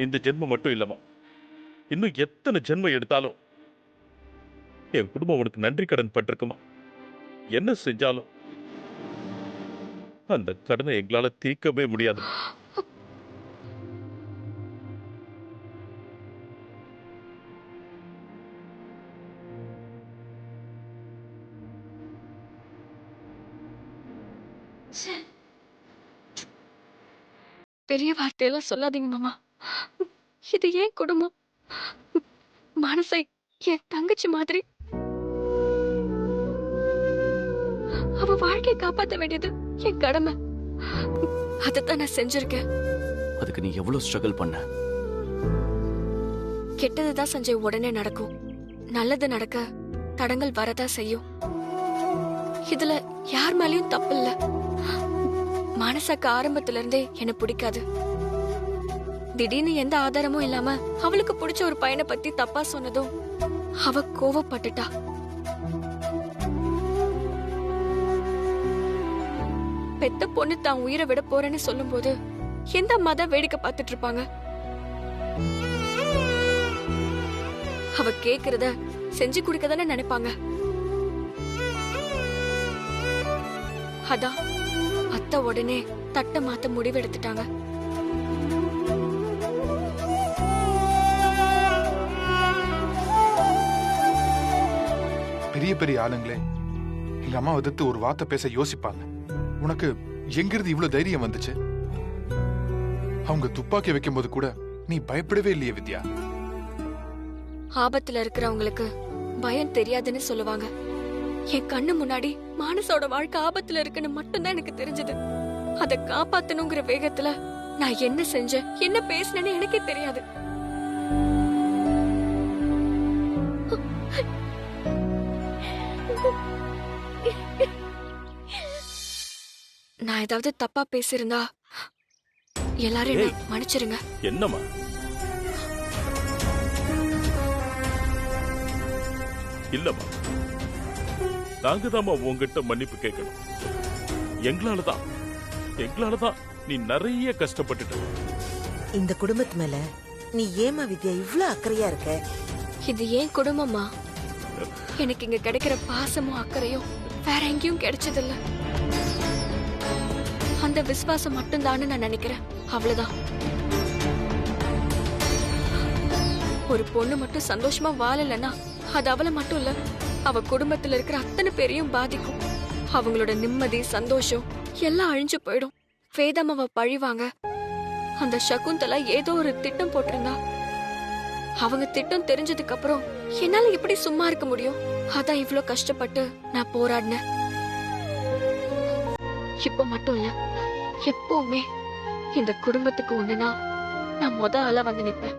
இந்த ஜென்மம் மட்டும் இல்லம்மா, இன்னும் எத்தனை ஜென்மம் எடுத்தாலும் என் குடும்பம் உனக்கு நன்றி கடன் பட்டிருக்குமா. என்ன செஞ்சாலும் அந்த கடனை எங்களால தீர்க்கவே முடியாது. பெரிய வார்த்தையெல்லாம் சொல்லாதீங்க மாமா. இது ஏன் குடும்பம். மனசை என் தங்கச்சி மாதிரி. அவ வாழ்க்கையை காப்பாத்த வேண்டியது என் கடமை. அதைத்தான் நான் செஞ்சிருக்கேன். அதுக்கு நீ எவ்வளவு ஸ்ட்ரகிள் பண்ண. கெட்டதுதான் சஞ்சய் உடனே நடக்கும். நல்லது நடக்க தடங்கள் வரதா செய்யும். இதுல யார் மேலயும் தப்பு இல்ல. மனசாக்கு ஆரம்பத்துல இருந்தே என்ன பிடிக்காது. திடீர்னு எந்த ஆதாரமும் இல்லாம அவளுக்கு பிடிச்ச ஒரு பையனை பத்தி தப்பா சொன்னதும் அவ கோவப்பட்டுட்டா. பெத்த பொண்ணு தான் உயிரை விட போறேன்னு சொல்லும் போது எந்த அம்மா தான் வேடிக்கை பார்த்துட்டு இருப்பாங்க. அவ கேக்குறத செஞ்சு கொடுக்க தானே நினைப்பாங்க. அதான் அத்தை உடனே தட்டை மாத்த முடிவெடுத்துட்டாங்க. பெரிய பெரிய ஆளுங்களே எங்க அம்மா எதிர்த்து ஒரு வார்த்தை பேச யோசிப்பாங்க. உனக்கு எங்கிருந்து இவ்வளவு தைரியம் வந்துச்சு? அவங்க துப்பாக்கி வைக்கும் போது கூட நீ பயப்படவே இல்லையே வித்யா. ஆபத்துல இருக்கிறவங்களுக்கு பயம் தெரியாதுன்னு சொல்லுவாங்க. என் கண்ணு முன்னாடி மானசோட வாழ்க்கை ஆபத்துல இருக்குன்னு மட்டும்தான் எனக்கு தெரிஞ்சது. அதை காப்பாத்தணுங்கிற வேகத்துல நான் என்ன செஞ்சேன், என்ன பேசினேன்னு எனக்கே தெரியாது. நான் ஏதாவது தப்பா பேசியிருந்தா எல்லாரும் என்ன மன்னிச்சிருங்க. என்னம்மா இல்லம்மா, நாங்க தாம்மா உங்ககிட்ட மன்னிப்பு கேட்கணும். எங்களாலதான் நீ நிறைய கஷ்டப்பட்டுட்ட. இந்த குடும்பத்து மேல நீ ஏமா வித்யா இவ்ளோ அக்கறையா இருக்க? இது ஏன் குடும்பமா? எனக்கு இங்க கிடைக்கிற பாசமும் அக்கறையும் வேற எங்கேயும் கிடைச்சதில்ல. அந்த விசுவாசம் மட்டும்தான்னு நான் நினைக்கிறேன். அவ்வளவுதான். ஒரு பொண்ணு மட்டும் சந்தோஷமா வாழலன்னா அது அவளை மட்டும் இல்ல, அவ குடும்பத்துல இருக்கிற அத்தனை பேரையும் பாதிக்கும். அவங்களோட நிம்மதி சந்தோஷம் எல்லாம் அழிஞ்சு போயிடும். வேதாமாவ பழிவாங்க அந்த சகுந்தலா ஏதோ ஒரு திட்டம் போட்டிருந்தா. அவங்க திட்டம் தெரிஞ்சதுக்கு அப்புறம் என்னால எப்படி சும்மா இருக்க முடியும்? அதான் இவ்ளோ கஷ்டப்பட்டு நான் போராடினேன். இப்ப மட்டும் இல்ல, எப்பவுமே இந்த குடும்பத்துக்கு ஒண்ணுனா நான் முத ஆளா வந்து நிப்பேன்.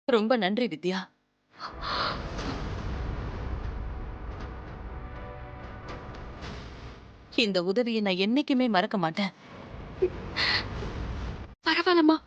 ரொம்ப நன்றி வித்யா. இந்த உதவியை நான் என்னைக்குமே மறக்க மாட்டேன். பரவாயில்லம்மா.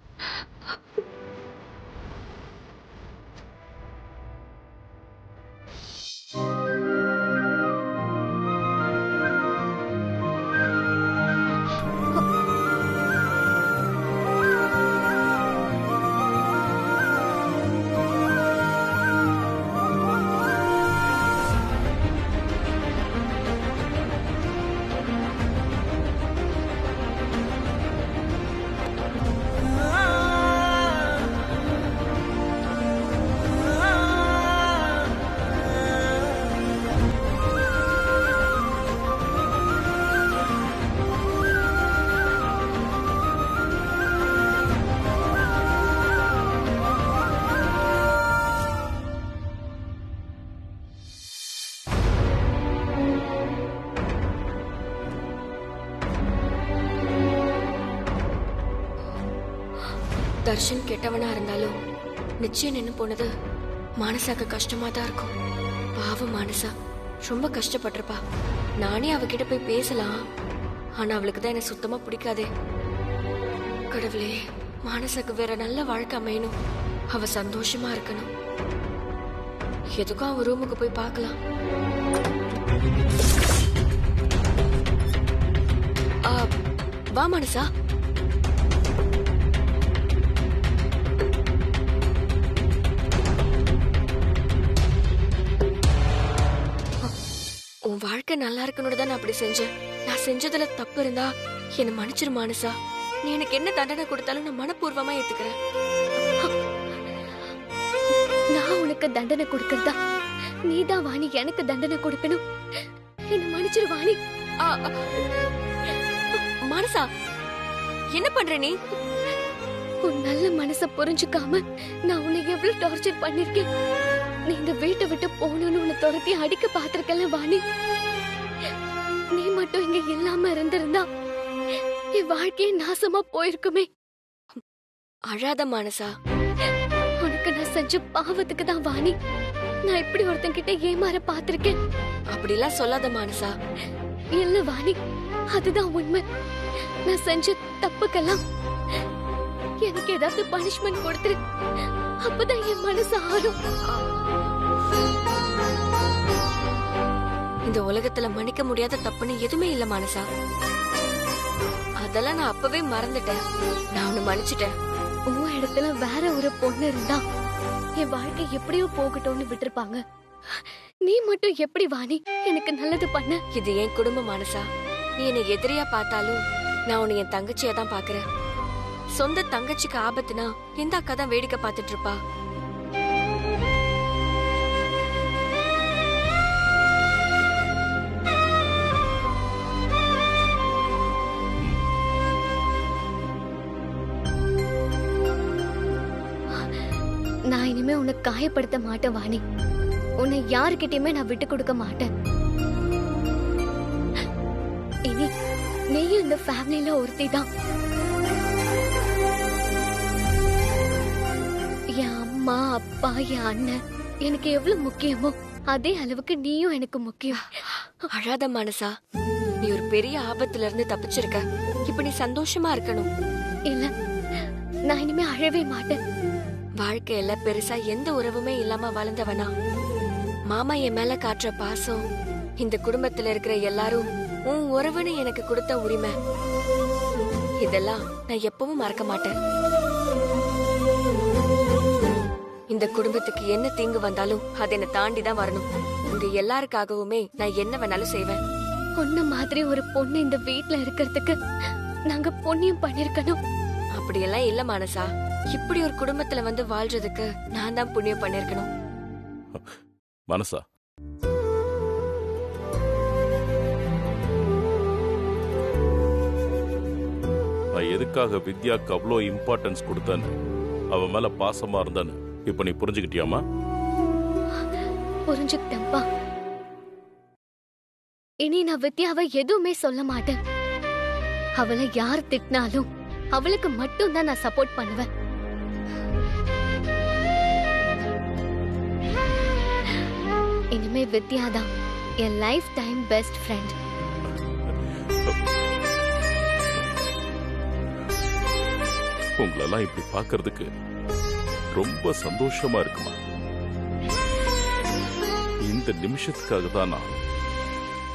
தர்ஷன் கெட்டவனா இருந்தாலும் நிச்சயம் நின்னு போனது மானசாக்கு கஷ்டமா தான் இருக்கும். பாவம் மானசா ரொம்ப கஷ்டப்பட்டிருப்பா. நானே அவகிட்ட போய் பேசலாம், ஆனா அவளுக்கு தான் என்ன சுத்தமா பிடிக்காதே. கடவுளே, மானசாக்கு வேற நல்ல வாழ்க்கை அமையணும். அவ சந்தோஷமா இருக்கணும். எதுக்கும் அவ ரூமுக்கு போய் பார்க்கலாம். வா மனசா. உன் வாழ்க்கை நல்லா இருக்கணும் தான் நான் அப்படி செஞ்சேன். நான் செஞ்சதுல தப்பு இருந்தா என்ன மன்னிச்சிரு மானசா. நீ எனக்கு என்ன தண்டனை கொடுத்தாலும் நான் மனப்பூர்வமா ஏத்துக்கிறேன். நான் உனக்கு தண்டனை கொடுக்கறதா? நீதான் வாணி எனக்கு தண்டனை கொடுக்கணும். என்ன மன்னிச்சிரு வாணி. மானசா என்ன பண்ற நீ? உன் நல்ல மனச புரிஞ்சுக்காம நான் உன்னை எவ்வளவு டார்ச்சர் பண்ணிருக்கேன். நீ இந்த வீட்டை விட்டு போகணும்னு உன்னை துரத்தி அடிக்க பாத்திருக்கல வாணி. நீ மட்டும் இங்க இல்லாம இருந்திருந்தா என் வாழ்க்கையே நாசமா போயிருக்குமே. அழாத மானசா. உனக்கு நான் செஞ்ச பாவத்துக்கு தான் வாணி நான் இப்படி ஒருத்தங்கிட்ட ஏமாற பாத்திருக்கேன். அப்படிலாம் சொல்லாத மானசா. இல்ல வாணி, அதுதான் உண்மை. நான் செஞ்ச தப்புக்கெல்லாம் எனக்கு ஏதாவது பனிஷ்மெண்ட் கொடுத்துரு. அப்பதான் என் மனசு ஆறும். இந்த உலகத்துல மன்னிக்க முடியாத தப்புன்னு எதுவுமே இல்ல மானசா. அதெல்லாம் நான் அப்பவே மறந்துட்டேன். நான் உன்னை மன்னிச்சிட்டேன். உன் இடத்துல வேற ஒரு பொண்ணு இருந்தா என் வாழ்க்கை எப்படியோ போகட்டும்னு விட்டுருப்பாங்க. நீ மட்டும் எப்படி வாணி எனக்கு நல்லது பண்ண? இது என் குடும்பம் மானசா. நீ என்னை எதிரியா பார்த்தாலும் நான் உன்னை என் தங்கச்சியா தான் பாக்குறேன். சொந்த தங்கச்சிக்கு ஆபத்துனா எந்த அக்கா தான் வேடிக்கை பார்த்துட்டு இருப்பா? நான் இனிமே உன்னை காயப்படுத்த மாட்டேன் வாணி. உன்னை யாருக்கிட்டயுமே நான் விட்டு கொடுக்க மாட்டேன். இனி நீயும் இந்த ஃபேமிலில ஒருத்தி தான். என் அம்மா அப்பா என் அண்ணன் எனக்கு எவ்வளவு முக்கியமோ அதே அளவுக்கு நீயும் எனக்கு முக்கியம். அழாத மானசா. நீ ஒரு பெரிய ஆபத்துல இருந்து தப்பிச்சிருக்க. இப்ப நீ சந்தோஷமா இருக்கணும். இல்ல, நான் இனிமே அழவே மாட்டேன். வாழ்க்கையில பெருசா எந்த உறவுமே இல்லாம வளர்ந்தவனா. மாமா என் மேல காட்டுற பாசம், இந்த குடும்பத்துல இருக்கிற எல்லாரும் உன் உறவுன்னு எனக்கு கொடுத்த உரிமை, இதெல்லாம் நான் எப்பவும் மறக்க மாட்டேன். இந்த குடும்பத்துக்கு என்ன தீங்கு வந்தாலும் அது என்ன தாண்டி தான் வரணும். உங்க எல்லாருக்காகவுமே நான் என்ன வேணாலும் செய்வேன். பொண்ணு மாதிரி ஒரு பொண்ணு இந்த வீட்ல இருக்கிறதுக்கு நாங்க புண்ணியம் பண்ணிருக்கணும். அப்படியெல்லாம் இல்ல மானசா. இப்படி ஒரு குடும்பத்துல வந்து வாழ்றதுக்கு நான் தான் புண்ணியம் பண்ணிருக்கணும். மனசா, நான் எதுக்காக வித்யாக்கு அவ்வளோ இம்பார்ட்டன்ஸ் கொடுத்தேன்னு, அவ மேல பாசமா இருந்தான்னு இப்ப நீ புரிஞ்சுக்கிட்டியாமா? புரிஞ்சுக்கிட்டேன்ப்பா. இனி நான் வித்யாவை எதுவுமே சொல்ல மாட்டேன். அவளை யார் திட்டினாலும் அவளுக்கு மட்டும் தான் நான் சப்போர்ட் பண்ணுவேன். இனிமே வித்யா தான் என் லைஃப் டைம் பெஸ்ட் ஃப்ரெண்ட். உங்களெல்லாம் இப்படி பார்க்கிறதுக்கு ரொம்ப சந்தோஷமா இருக்குமா? இந்த நிமிஷத்துக்காக தான் நான்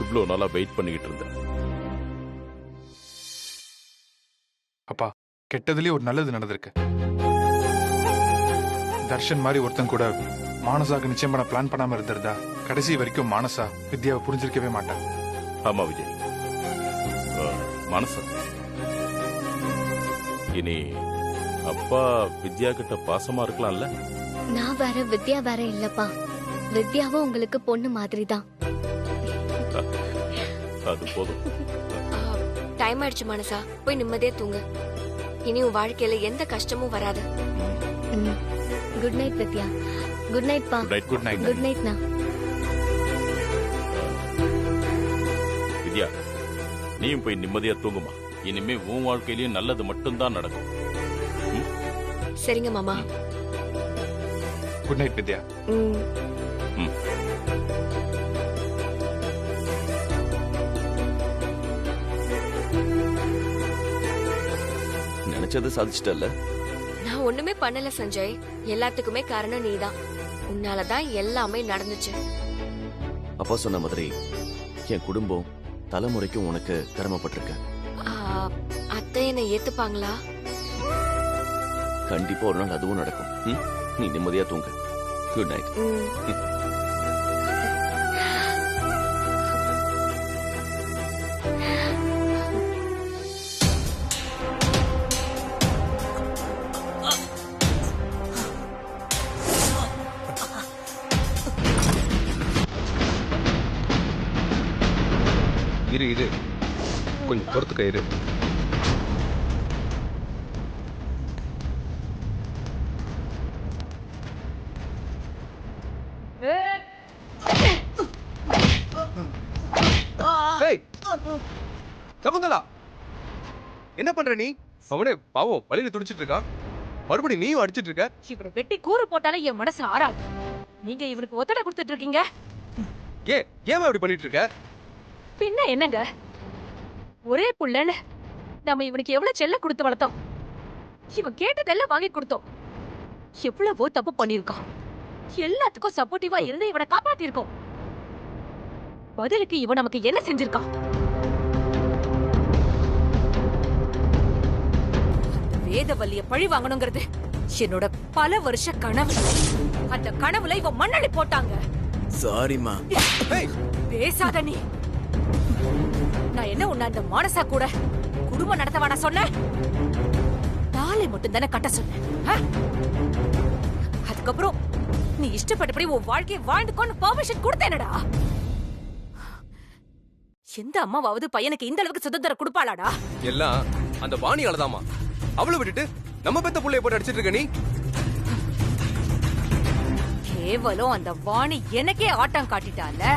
இவ்வளவு நாளா வெயிட் பண்ணிக்கிட்டு இருந்தேன். அப்பா, கெட்டதுலயே ஒரு நல்லது நடந்திருக்கு. தர்ஷன் மாதிரி ஒருத்தன் கூட மானசாக்கு நிச்சயம் பண்ண பிளான் பண்ணாம இருந்திருந்தா கடைசி வரைக்கும் மானசா வித்யாவை புரிஞ்சிருக்கவே மாட்டான். ஆமா விஜய், மனசா, இனி அப்பா வித்யா கிட்ட பாசமா இருக்கலாம்ல? நான் வேற வித்யா வேற இல்லப்பா. வித்யாவும் உங்களுக்கு பொண்ணு மாதிரி தான். அது போதும். டைம் ஆயிடுச்சு மானசா, போய் நிம்மதியா தூங்கு. இனி உன் வாழ்க்கையில எந்த கஷ்டமும் வராது. குட் நைட் வித்யா. குட் நைட் பா. Good night. குட் நைட் நா. வித்யா, நீயும் போய் நிம்மதியா தூங்குமா. இனிமே உன் வாழ்க்கையிலயும் நல்லது மட்டும்தான் நடக்கும். சரிங்க மாமா. குட் நைட் வித்யா. நினைச்சதை சாதிச்சிட்டல்ல? நான் நான் ஒண்ணுமே பண்ணல சஞ்சய். எல்லாத்துக்குமே காரணம் நீதான். உன்னாலதான் எல்லாமே நடந்துச்சு. அப்பா சொன்ன மாதிரி என் குடும்பம் தலைமுறைக்கும் உனக்கு கடமைப்பட்டிருக்க. ஆ, அத்தை என்னை ஏத்துப்பாங்களா? கண்டிப்பா ஒரு நாள் அதுவும் நடக்கும். ம்? நீ நிம்மதியா தூங்கு. Good night. இரு கொஞ்சம் பொறுத்துக்க இரு. ஏய், சகுந்தலா, என்ன பண்ற நீ? அவனே பாவம் வழியில துடிச்சிட்டு இருக்கான். மறுபடியும் நீயும் அடிச்சிட்டு இருக்க. இவரை வெட்டி கூறு போட்டாலே என் மனசு ஆறாது. நீங்க இவனுக்கு ஒத்தடை கொடுத்துட்டு இருக்கீங்க. ஏன் இப்படி பண்ணிட்டு இருக்க? பின்ன என்னங்க, ஒரே புள்ளன்னு நம்ம இவனுக்கு எவ்வளவு செல்ல கொடுத்து வளர்த்தோம். இவன் கேட்டதெல்லாம் வாங்கி கொடுத்தோம். எவ்வளவோ தப்பு பண்ணிருக்கான். எல்லாத்துக்கும் சப்போர்ட்டிவா இருந்து இவனை காப்பாத்திருக்கோம். பதிலுக்கு இவன் நமக்கு என்ன செஞ்சிருக்கான்? வேதவல்லிய பழி வாங்கணுங்கிறது என்னோட பல வருஷ கனவு. அந்த கனவுல இவன் மண்ணள்ளி போட்டாங்க. சாரிமா. பேசாத நீ. நான் என்ன உன்ன அந்த மானசா கூட குடும்பம் நடத்தவானா சொன்ன? தாலி மட்டும் தானே கட்ட சொன்ன. அதுக்கப்புறம் நீ இஷ்டப்பட்டபடி உன் வாழ்க்கையை வாழ்ந்துக்கொண்டு பெர்மிஷன் கொடுத்தேனடா. எந்த அம்மாவாவது பையனுக்கு இந்த அளவுக்கு சுதந்திரம் கொடுப்பாளாடா? எல்லாம் அந்த வாணியாலதாமா. அவளை விட்டுட்டு நம்ம பெத்த புள்ளைய போட்டு அடிச்சிட்டு இருக்க நீ. கேவலம் அந்த வாணி எனக்கே ஆட்டம் காட்டிட்டால.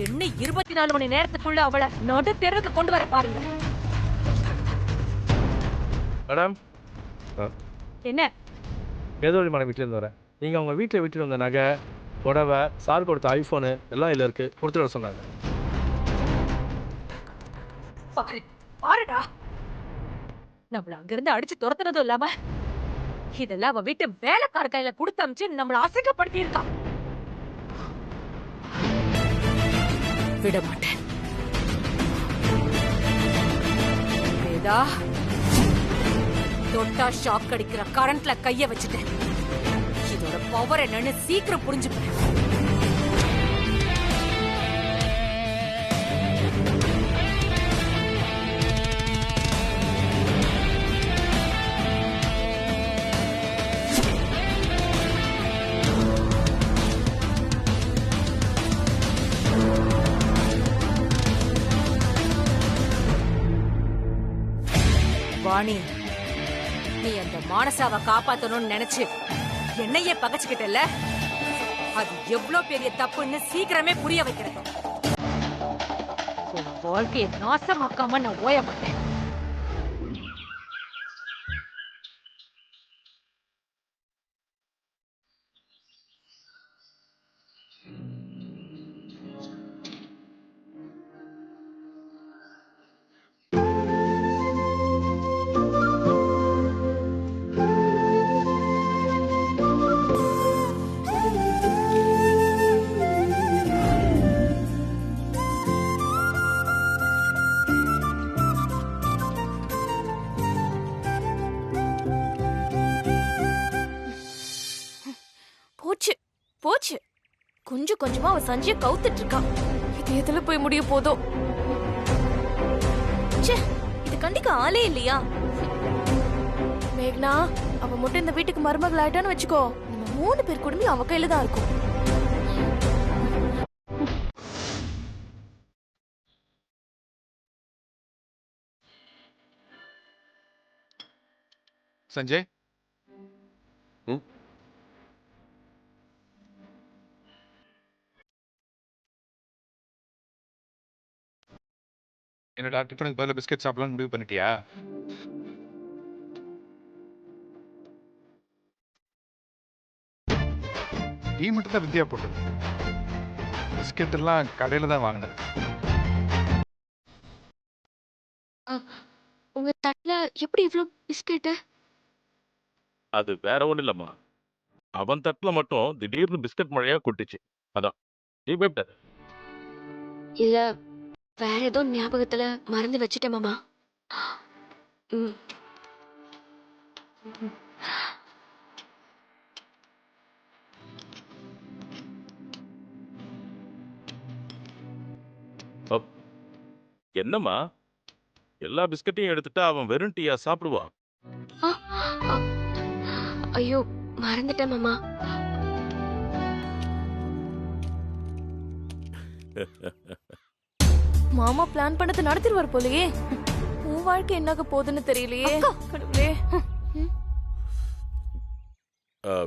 என்ன 24 மணி நேரத்துக்குள்ள அவளை நடு தெருவுக்கு கொண்டு வர பாருங்க. மேடம், என்ன? வேதவழி மேடம் வீட்டிலேருந்து வரேன். நீங்கள் அவங்க வீட்டில் விட்டுட்டு வந்த நகை, புடவை, சார் கொடுத்த ஐஃபோனு எல்லாம் இதில் இருக்குது. கொடுத்துட்டு வர சொன்னாங்க. பாருடா, நம்மள அங்கிருந்து அடிச்சு துரத்துனதும் இல்லாம இதெல்லாம் அவன் வீட்டு வேலைக்கார கையில கொடுத்து அமிச்சு நம்மள அசிங்கப்படுத்தி இருக்கான். விட மாட்டேன். வேதா, தொட்டா ஷாக் அடிக்கிற கரண்ட்ல கைய வச்சுட்டேன். இதோட பவர் என்னன்னு சீக்கிரம் புரிஞ்சுப்பேன். வாணி, நீ அந்த மானசாவை காப்பாத்தணும்னு நினைச்சு என்னையே பகச்சுக்கிட்டல, அது எவ்வளவு பெரிய தப்புன்னு சீக்கிரமே புரிய வைக்கிறேன். வாழ்க்கையை நாசமாக்காம நான் ஓய மாட்டேன். போச்சு. கொஞ்சம் கொஞ்சமா அவ சஞ்சய கவுத்துட்டு இருக்கான். இது எதுல போய் முடிய போதோ? இது கண்டிக்க ஆளே இல்லையா? மேக்னா, அவ மட்டும் இந்த வீட்டுக்கு மருமகள் ஆயிட்டான்னு வச்சுக்கோ, நம்ம 3 பேர் குடும்பம் அவ கையில தான் இருக்கும். சஞ்சய், என்னடா டிஃபனுக்கு பதிலா பிஸ்கட் சாப்பிடலாம்னு முடிவு பண்ணிட்டியா? டீ மட்டும் தான் வித்தியா போட்டது. பிஸ்கட் எல்லாம் கடையில தான் வாங்கினேன். உங்க தட்டுல எப்படி இவ்ளோ பிஸ்கெட்டு? அது வேற ஒண்ணும் இல்லம்மா. அவன் தட்டுல மட்டும் திடீர்னு பிஸ்கட் மழையா கொட்டுச்சு. அதான் நீ பயப்படாத. இல்ல வேற ஏதோ ஞாபகத்துல மறந்து வச்சிட்டேன் மாமா. ம். அப், என்னம்மா எல்லா பிஸ்கட்டையும் எடுத்துட்டா அவன் வெறும் டீயா சாப்பிடுவான்? ஆ, ஆ, ஐயோ மறந்துட்டேன் மாமா. மாமா பிளான் பண்ணதை நடத்திடுவார் போலயே. உன் வாழ்க்கை என்னாக போகுதுன்னு தெரியலையே. கடவுளே.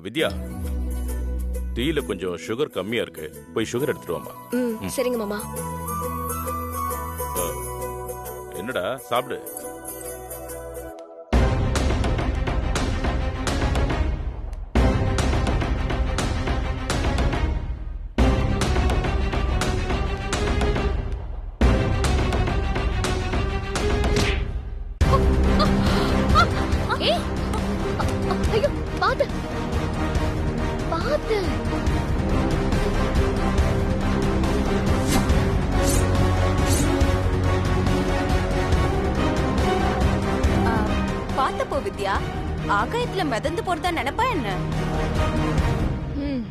வித்யா, டீல கொஞ்சம் சுகர் கம்மியா இருக்கு. போய் சுகர் எடுத்துட்டு வாமா. ம் சரிங்க மாமா. என்னடா சாப்பிடு. ஏய், ஐயோ பாத்து பாத்து. பாத்தப்போ வித்யா, ஆகாயத்துல மிதந்து போறதா நினைப்பா என்ன? ம்.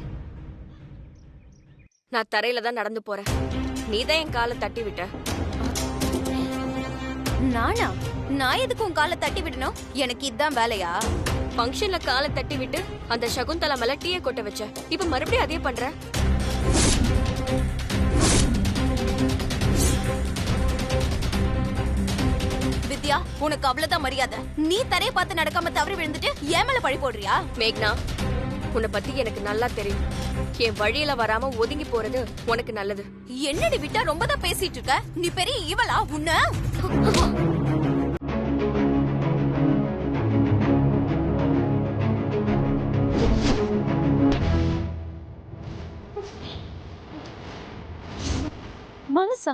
நான் தரையில தான் நடந்து போறேன். நீதான் என் காலை தட்டி விட்ட. நானா? நான் எதுக்கு உன் காலை தட்டி விடணும்? எனக்கு இதான் வேலையா? ஃபங்க்ஷன்ல காலை தட்டி விட்டு அந்த சகுந்தலா மேல டீயை கொட்ட வச்ச. இப்ப மறுபடியும் அதே பண்ற. வித்யா, உனக்கு அவ்வளவுதான் மரியாதை. நீ தரைய பார்த்து நடக்காம தவறி விழுந்துட்டு ஏன் மேல பழி போடுறியா? மேக்னா, உன்னை பத்தி எனக்கு நல்லா தெரியும். என் வழியில வராம ஒதுங்கி போறது உனக்கு நல்லது. என்னடி விட்டா ரொம்ப தான் பேசிட்டு இருக்க? நீ பெரிய இவளா உன்ன? மனசா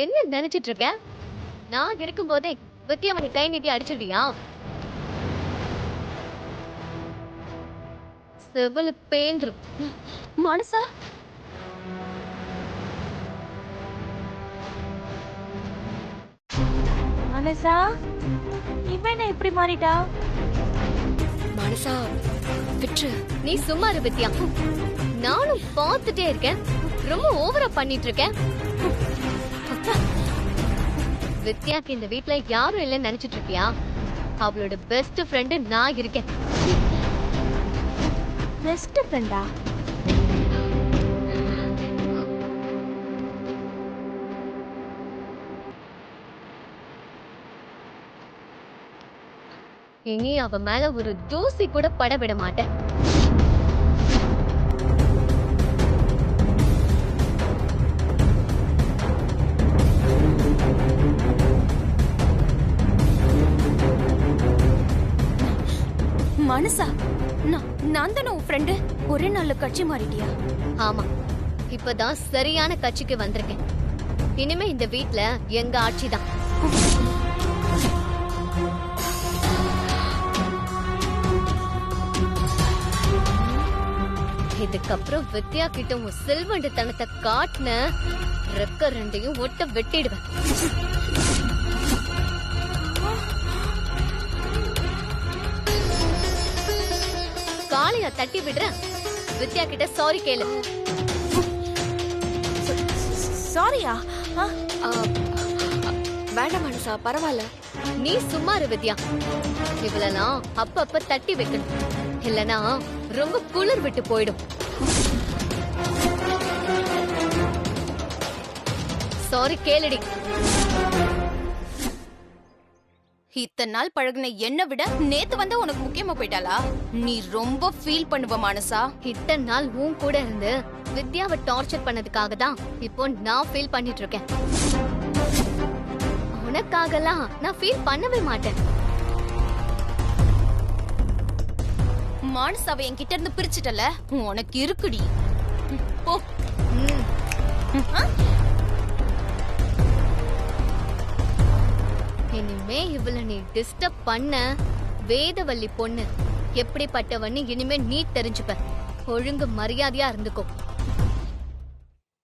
என்ன நினைச்சிட்டு இருக்க? நான் இருக்கும்போதே வித்யா அவனை கை நீட்டி அடிச்சிருவியா? செவல பேந்துரும். மனசா மனசா இவன் இப்படி மாறிட்டா? மனசா விட்டு. நீ சும்மா இரு வித்யா. நானும் பார்த்துட்டே இருக்கேன். ரொம்ப ஓவரா பண்ணிட்டு இருக்கேன். வித்யாக்கு இந்த வீட்ல யாரும் இல்லைன்னு நினைச்சிட்டு இருக்கியா? அவளோட பெஸ்ட் ஃப்ரெண்டு நான் இருக்கேன். பெஸ்ட் ஃப்ரெண்டா? இனி அவ மேல ஒரு தூசி கூட பட விட மாட்டேன். மனசா, நான் தானே உன் ஃப்ரெண்டு. ஒரே நாள்ல கட்சி மாறிட்டியா? ஆமா, இப்பதான் சரியான கட்சிக்கு வந்திருக்கேன். இனிமே இந்த வீட்ல எங்க ஆட்சிதான். இதுக்கப்புறம் வித்யா கிட்ட உன் செல்வண்டு தனத்தை காட்டின ரெக்க ரெண்டையும் ஒட்ட வெட்டிடுவேன். காளையா தட்டி விடுறேன். வித்யா கிட்ட சாரி கேளு. சாரியா? வேண்டாம் மனசா, பரவாயில்ல. நீ சும்மா இரு வித்யா. இவளெல்லாம் அப்பப்ப தட்டி வைக்கணும். இல்லனா ரொம்ப குளிர் விட்டு போயிடும். சாரி கேளுடி. இத்தனை நாள் பழகுன என்ன விட நேத்து வந்தா உனக்கு முக்கியமா போயிட்டாளா? நீ ரொம்ப ஃபீல் பண்ணுவ மனசா. இத்தனை நாள் உன் கூட இருந்து வித்யாவை டார்ச்சர் பண்ணதுக்காக தான் இப்போ நான் ஃபீல் பண்ணிட்டு இருக்கேன். உனக்காகலாம் நான் ஃபீல் பண்ணவே மாட்டேன். மானசாவை என்கிட்ட இருந்து பிரிச்சுட்டல, உனக்கு இருக்குடி. போ. இனிமே இவள நீ டிஸ்டர்ப் பண்ண, வேதவள்ளி பொண்ணு எப்படிப்பட்டவன்னு இனிமே நீ தெரிஞ்சுப்ப. ஒழுங்கு மரியாதையா இருந்துக்கோ.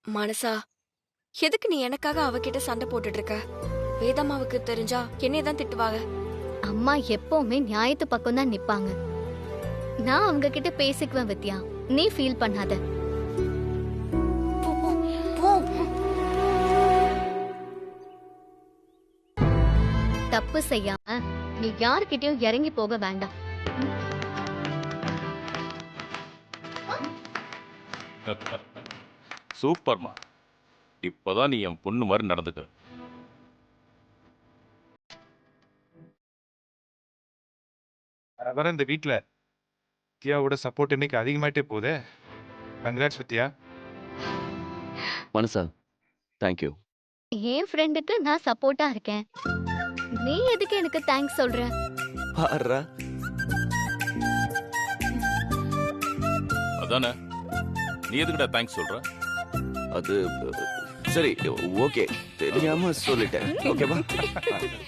மனசா, எதுக்கு நீ எனக்காக அவகிட்ட சண்டை போட்டுட்டு இருக்க? வேதம்மாவுக்கு தெரிஞ்சா என்னைய தான் திட்டுவாங்க. அம்மா எப்பவுமே நியாயத்து பக்கம் தான் நிப்பாங்க. நான் அவங்க கிட்ட பேசிக்குவேன் வித்யா, நீ ஃபீல் பண்ணாத. தப்பு செய்யாம நீ யார்கிட்டயும் இறங்கி போக வேண்டாம். சூப்பர்மா. இப்பதான் நீ என் பொண்ணு மாதிரி நடந்துக்க. அதான் இந்த வீட்ல வித்யாவோட சப்போர்ட் இன்னைக்கு அதிகமாயிட்டே போகுதே. கங்க்ராட்ஸ் வித்யா. மனசா, தேங்க்யூ. என் ஃப்ரெண்டுக்கு நான் சப்போர்ட்டா இருக்கேன். நீ எதுக்கு எனக்கு தேங்க்ஸ் சொல்ற? பாருடா. அதானே, நீ எதுக்குடா தேங்க்ஸ் சொல்ற? அது சரி, ஓகே, தெரியாம சொல்லிட்டேன். ஓகேவா?